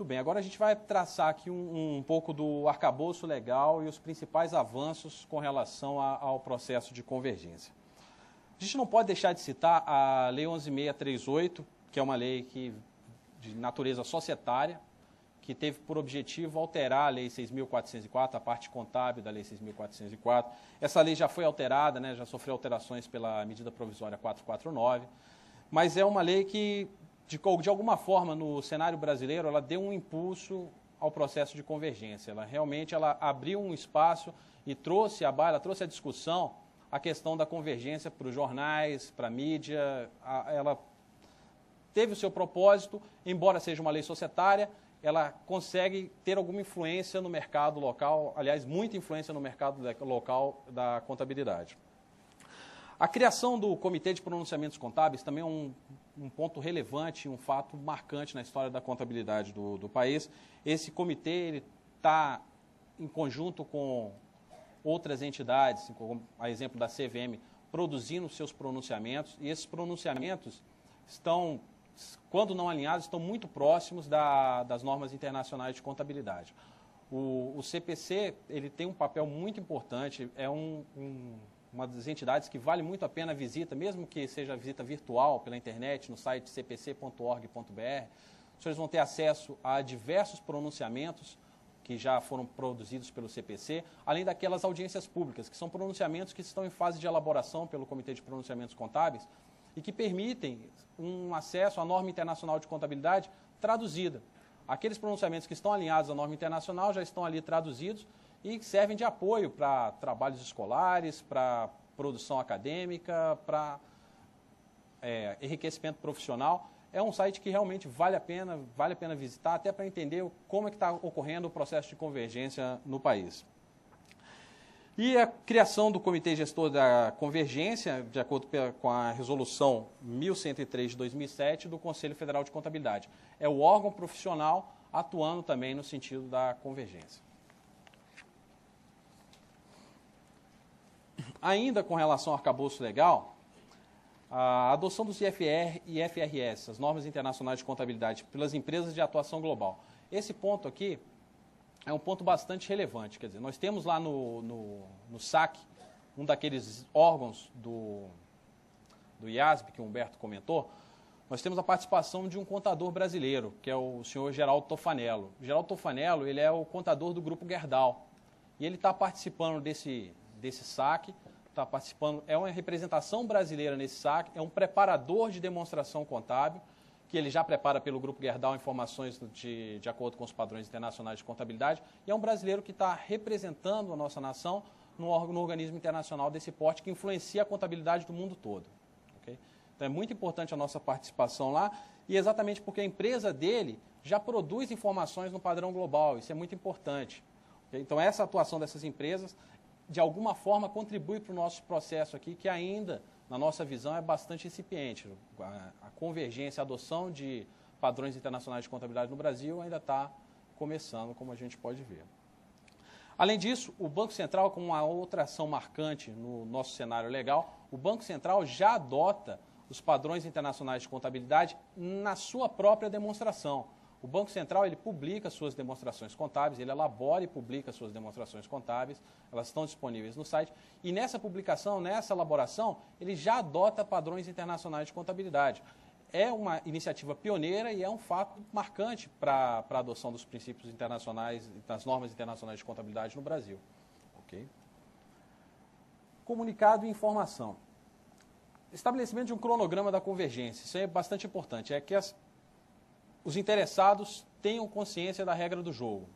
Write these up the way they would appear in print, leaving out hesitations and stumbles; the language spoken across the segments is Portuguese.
Muito bem, agora a gente vai traçar aqui um pouco do arcabouço legal e os principais avanços com relação ao processo de convergência. A gente não pode deixar de citar a Lei 11.638, que é uma lei de natureza societária, que teve por objetivo alterar a Lei 6.404, a parte contábil da Lei 6.404. Essa lei já foi alterada, né, já sofreu alterações pela medida provisória 449, mas é uma lei que, de alguma forma, no cenário brasileiro, ela deu um impulso ao processo de convergência. Ela abriu um espaço e trouxe à baila, trouxe à discussão a questão da convergência para os jornais, para a mídia. Ela teve o seu propósito, embora seja uma lei societária, ela consegue ter alguma influência no mercado local, aliás, muita influência no mercado local da contabilidade. A criação do Comitê de Pronunciamentos Contábeis também é um ponto relevante, um fato marcante na história da contabilidade do país. Esse comitê está em conjunto com outras entidades, como a exemplo da CVM, produzindo seus pronunciamentos, e esses pronunciamentos estão, quando não alinhados, estão muito próximos das normas internacionais de contabilidade. O CPC ele tem um papel muito importante, é uma das entidades que vale muito a pena a visita, mesmo que seja a visita virtual pela internet, no site cpc.org.br. Os senhores vão ter acesso a diversos pronunciamentos que já foram produzidos pelo CPC, além daquelas audiências públicas, que são pronunciamentos que estão em fase de elaboração pelo Comitê de Pronunciamentos Contábeis e que permitem um acesso à norma internacional de contabilidade traduzida. Aqueles pronunciamentos que estão alinhados à norma internacional já estão ali traduzidos e servem de apoio para trabalhos escolares, para produção acadêmica, para enriquecimento profissional. É um site que realmente vale a pena visitar, até para entender como é que está ocorrendo o processo de convergência no país. E a criação do Comitê Gestor da Convergência, de acordo com a Resolução 1103 de 2007 do Conselho Federal de Contabilidade. É o órgão profissional atuando também no sentido da convergência. Ainda com relação ao arcabouço legal, a adoção dos IFR e IFRS, as normas internacionais de contabilidade, pelas empresas de atuação global. Esse ponto aqui é um ponto bastante relevante. Quer dizer, nós temos lá no SAC, um daqueles órgãos do IASB, que o Humberto comentou, nós temos a participação de um contador brasileiro, que é o senhor Geraldo Tofanello. O Geraldo Tofanello, ele é o contador do Grupo Gerdau. E ele está participando desse SAC, está participando, é uma representação brasileira nesse SAC, é um preparador de demonstração contábil, que ele já prepara pelo Grupo Gerdau informações de acordo com os padrões internacionais de contabilidade, e é um brasileiro que está representando a nossa nação no organismo internacional desse porte, que influencia a contabilidade do mundo todo. Okay? Então é muito importante a nossa participação lá, e exatamente porque a empresa dele já produz informações no padrão global, isso é muito importante. Okay? Então essa atuação dessas empresas, de alguma forma, contribui para o nosso processo aqui, que ainda, na nossa visão, é bastante incipiente. A convergência, a adoção de padrões internacionais de contabilidade no Brasil ainda está começando, como a gente pode ver. Além disso, o Banco Central, com uma outra ação marcante no nosso cenário legal, o Banco Central já adota os padrões internacionais de contabilidade na sua própria demonstração. O Banco Central ele publica suas demonstrações contábeis, ele elabora e publica suas demonstrações contábeis, elas estão disponíveis no site, e nessa publicação, nessa elaboração, ele já adota padrões internacionais de contabilidade. É uma iniciativa pioneira e é um fato marcante para a adoção dos princípios internacionais, das normas internacionais de contabilidade no Brasil. Okay? Comunicado e informação. Estabelecimento de um cronograma da convergência, isso é bastante importante, é que os interessados tenham consciência da regra do jogo.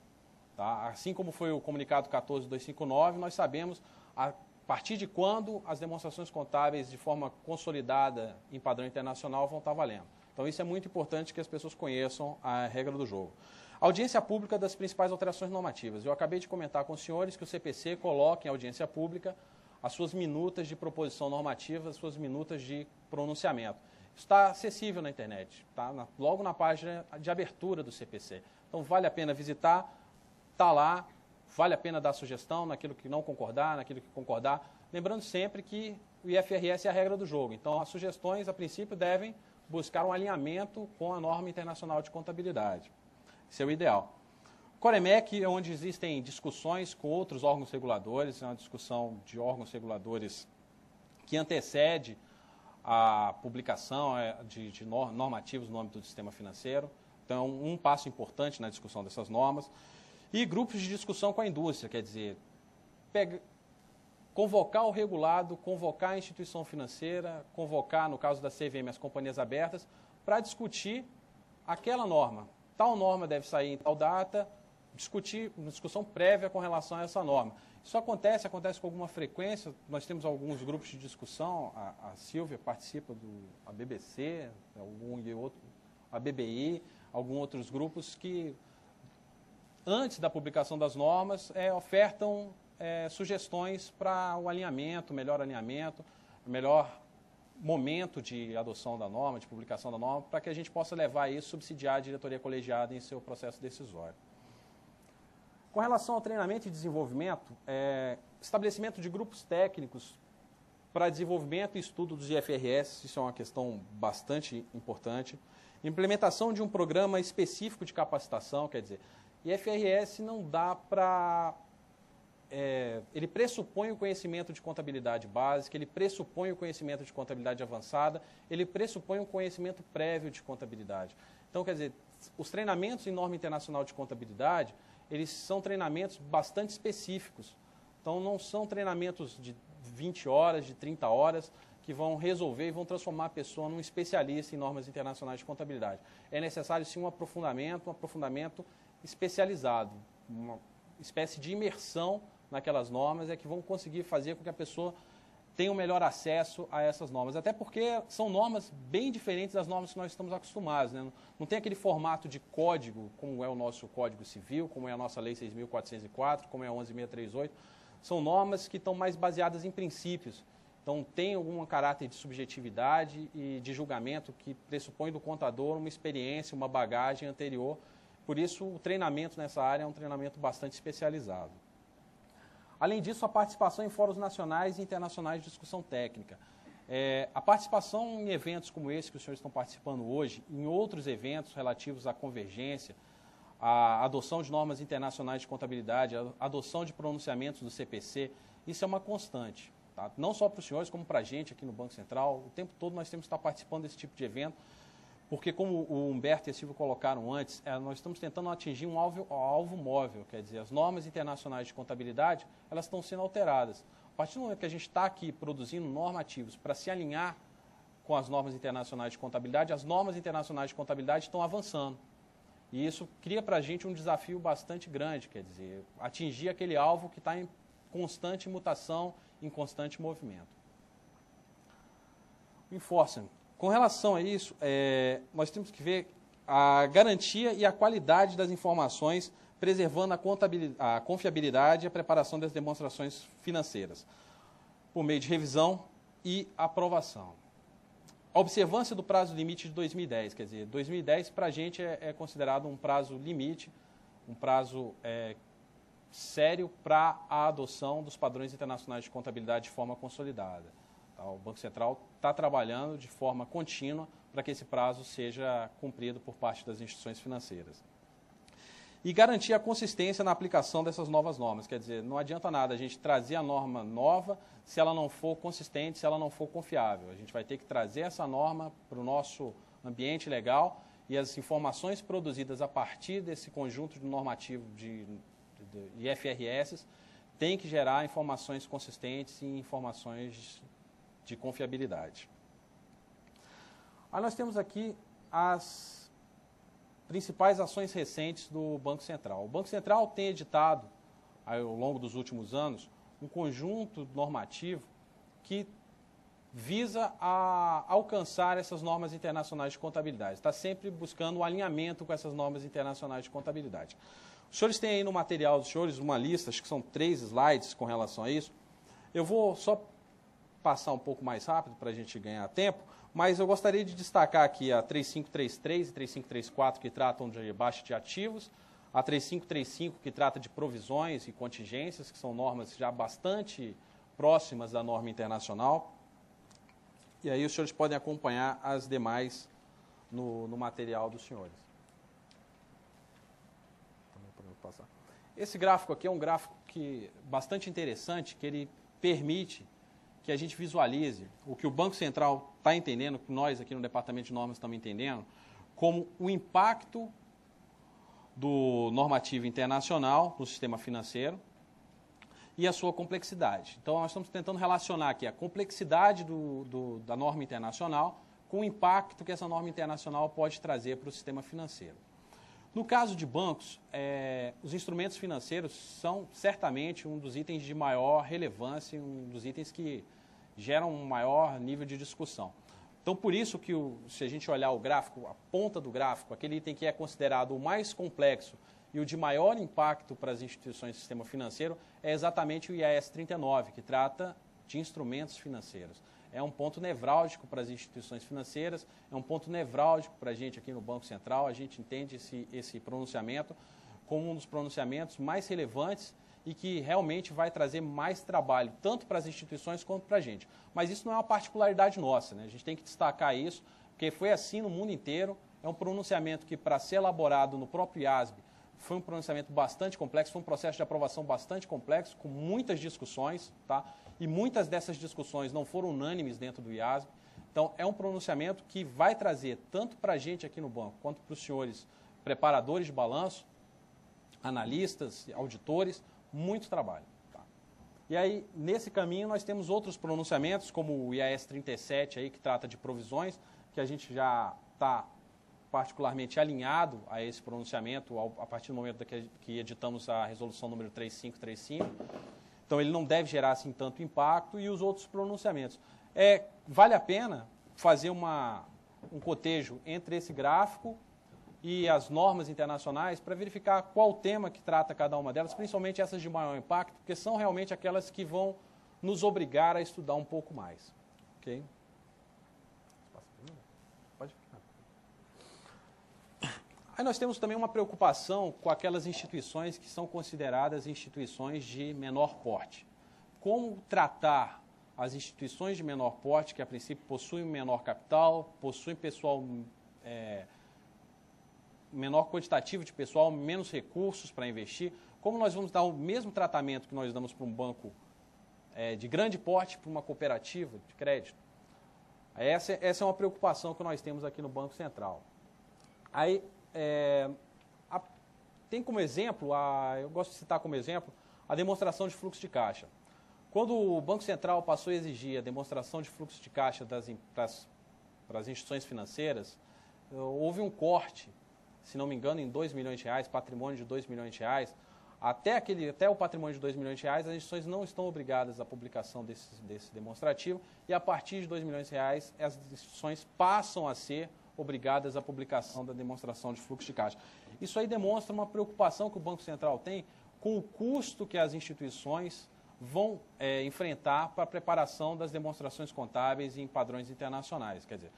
Tá? Assim como foi o comunicado 14259, nós sabemos a partir de quando as demonstrações contábeis de forma consolidada em padrão internacional vão estar valendo. Então isso é muito importante que as pessoas conheçam a regra do jogo. Audiência pública das principais alterações normativas. Eu acabei de comentar com os senhores que o CPC coloca em audiência pública as suas minutas de proposição normativa, as suas minutas de pronunciamento. Está acessível na internet, tá? Logo na página de abertura do CPC. Então, vale a pena visitar, está lá, vale a pena dar sugestão naquilo que não concordar, naquilo que concordar. Lembrando sempre que o IFRS é a regra do jogo. Então, as sugestões, a princípio, devem buscar um alinhamento com a norma internacional de contabilidade. Isso é o ideal. Coremec é onde existem discussões com outros órgãos reguladores, é uma discussão de órgãos reguladores que antecede a publicação de normativos no âmbito do sistema financeiro. Então, um passo importante na discussão dessas normas. E grupos de discussão com a indústria, quer dizer, convocar o regulado, convocar a instituição financeira, convocar, no caso da CVM, as companhias abertas, para discutir aquela norma. Tal norma deve sair em tal data, discutir uma discussão prévia com relação a essa norma. Isso acontece com alguma frequência. Nós temos alguns grupos de discussão, a Silvia participa a BBC, a BBI, alguns outros grupos que, antes da publicação das normas, ofertam sugestões para o alinhamento, melhor momento de adoção da norma, de publicação da norma, para que a gente possa levar isso, subsidiar a diretoria colegiada em seu processo decisório. Com relação ao treinamento e desenvolvimento, estabelecimento de grupos técnicos para desenvolvimento e estudo dos IFRS, isso é uma questão bastante importante. Implementação de um programa específico de capacitação, quer dizer, IFRS não dá para... ele pressupõe o conhecimento de contabilidade básica, ele pressupõe o conhecimento de contabilidade avançada, ele pressupõe um conhecimento prévio de contabilidade. Então, quer dizer, os treinamentos em norma internacional de contabilidade, eles são treinamentos bastante específicos. Então, não são treinamentos de 20 horas, de 30 horas, que vão resolver e vão transformar a pessoa num especialista em normas internacionais de contabilidade. É necessário, sim, um aprofundamento especializado, uma espécie de imersão naquelas normas, que vão conseguir fazer com que a pessoa tenha um melhor acesso a essas normas. Até porque são normas bem diferentes das normas que nós estamos acostumados, né? Não tem aquele formato de código, como é o nosso Código Civil, como é a nossa Lei 6.404, como é a 11.638. São normas que estão mais baseadas em princípios. Então, tem algum caráter de subjetividade e de julgamento que pressupõe do contador uma experiência, uma bagagem anterior. Por isso, o treinamento nessa área é um treinamento bastante especializado. Além disso, a participação em fóruns nacionais e internacionais de discussão técnica. A participação em eventos como esse que os senhores estão participando hoje, em outros eventos relativos à convergência, à adoção de normas internacionais de contabilidade, à adoção de pronunciamentos do CPC, isso é uma constante. Tá? Não só para os senhores, como para a gente aqui no Banco Central. O tempo todo nós temos que estar participando desse tipo de evento, porque, como o Humberto e a Silvia colocaram antes, nós estamos tentando atingir um alvo móvel, quer dizer, as normas internacionais de contabilidade, elas estão sendo alteradas. A partir do momento que a gente está aqui produzindo normativos para se alinhar com as normas internacionais de contabilidade, as normas internacionais de contabilidade estão avançando. E isso cria para a gente um desafio bastante grande, quer dizer, atingir aquele alvo que está em constante mutação, em constante movimento. Enforcement. Com relação a isso, nós temos que ver a garantia e a qualidade das informações, preservando a confiabilidade e a preparação das demonstrações financeiras, por meio de revisão e aprovação. A observância do prazo limite de 2010, quer dizer, 2010 para a gente é considerado um prazo limite, um prazo sério para a adoção dos padrões internacionais de contabilidade de forma consolidada. O Banco Central está trabalhando de forma contínua para que esse prazo seja cumprido por parte das instituições financeiras. E garantir a consistência na aplicação dessas novas normas. Quer dizer, não adianta nada a gente trazer a norma nova se ela não for consistente, se ela não for confiável. A gente vai ter que trazer essa norma para o nosso ambiente legal e as informações produzidas a partir desse conjunto de normativo de IFRS têm que gerar informações consistentes e informações de confiabilidade. Aí nós temos aqui as principais ações recentes do Banco Central. O Banco Central tem editado, ao longo dos últimos anos, um conjunto normativo que visa alcançar essas normas internacionais de contabilidade. Está sempre buscando um alinhamento com essas normas internacionais de contabilidade. Os senhores têm aí no material dos senhores uma lista, acho que são 3 slides com relação a isso. Eu vou só passar um pouco mais rápido para a gente ganhar tempo, mas eu gostaria de destacar aqui a 3533 e 3534, que tratam de baixa de ativos, a 3535, que trata de provisões e contingências, que são normas já bastante próximas da norma internacional. E aí os senhores podem acompanhar as demais no material dos senhores. passar. Esse gráfico aqui é um gráfico bastante interessante, que ele permite que a gente visualize o que o Banco Central está entendendo, que nós aqui no Departamento de Normas estamos entendendo, como o impacto do normativo internacional no sistema financeiro e a sua complexidade. Então, nós estamos tentando relacionar aqui a complexidade da norma internacional com o impacto que essa norma internacional pode trazer para o sistema financeiro. No caso de bancos, os instrumentos financeiros são certamente um dos itens de maior relevância, um dos itens que geram um maior nível de discussão. Então, por isso que, se a gente olhar o gráfico, a ponta do gráfico, aquele item que é considerado o mais complexo e o de maior impacto para as instituições do sistema financeiro é exatamente o IAS 39, que trata de instrumentos financeiros. É um ponto nevrálgico para as instituições financeiras, é um ponto nevrálgico para a gente aqui no Banco Central. A gente entende esse pronunciamento como um dos pronunciamentos mais relevantes e que realmente vai trazer mais trabalho, tanto para as instituições quanto para a gente. Mas isso não é uma particularidade nossa, né? A gente tem que destacar isso, porque foi assim no mundo inteiro. É um pronunciamento que, para ser elaborado no próprio IASB, foi um pronunciamento bastante complexo, foi um processo de aprovação bastante complexo, com muitas discussões, tá? E muitas dessas discussões não foram unânimes dentro do IASB. Então, é um pronunciamento que vai trazer, tanto para a gente aqui no banco, quanto para os senhores preparadores de balanço, analistas, auditores, muito trabalho. Tá? E aí, nesse caminho, nós temos outros pronunciamentos, como o IAS 37, aí, que trata de provisões, que a gente já está particularmente alinhado a esse pronunciamento a partir do momento que editamos a resolução número 3535. Então, ele não deve gerar assim tanto impacto, e os outros pronunciamentos. Vale a pena fazer um cotejo entre esse gráfico e as normas internacionais para verificar qual tema que trata cada uma delas, principalmente essas de maior impacto, porque são realmente aquelas que vão nos obrigar a estudar um pouco mais. Ok? Pode ficar. Aí nós temos também uma preocupação com aquelas instituições que são consideradas instituições de menor porte. Como tratar as instituições de menor porte, que a princípio possuem menor capital, possuem pessoal, menor quantitativo de pessoal, menos recursos para investir, como nós vamos dar o mesmo tratamento que nós damos para um banco de grande porte, para uma cooperativa de crédito? Essa é uma preocupação que nós temos aqui no Banco Central. Aí, tem como exemplo, eu gosto de citar como exemplo, a demonstração de fluxo de caixa. Quando o Banco Central passou a exigir a demonstração de fluxo de caixa para as instituições financeiras, houve um corte, se não me engano, em R$2 milhões, patrimônio de R$2 milhões. Até o patrimônio de R$2 milhões, as instituições não estão obrigadas à publicação desse demonstrativo, e a partir de R$2 milhões, as instituições passam a ser obrigadas à publicação da demonstração de fluxo de caixa. Isso aí demonstra uma preocupação que o Banco Central tem com o custo que as instituições vão enfrentar para a preparação das demonstrações contábeis em padrões internacionais. Quer dizer,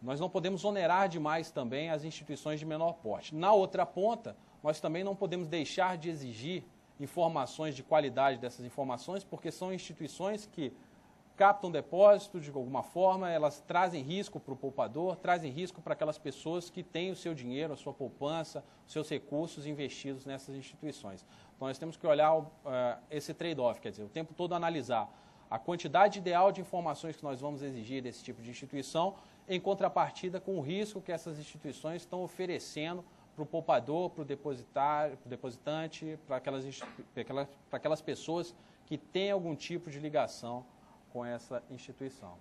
nós não podemos onerar demais também as instituições de menor porte. Na outra ponta, nós também não podemos deixar de exigir informações de qualidade dessas informações, porque são instituições que captam depósito de alguma forma, elas trazem risco para o poupador, trazem risco para aquelas pessoas que têm o seu dinheiro, a sua poupança, os seus recursos investidos nessas instituições. Então, nós temos que olhar esse trade-off, quer dizer, o tempo todo analisar a quantidade ideal de informações que nós vamos exigir desse tipo de instituição, em contrapartida com o risco que essas instituições estão oferecendo para o poupador, para o depositante, para aquelas pessoas que têm algum tipo de ligação com essa instituição.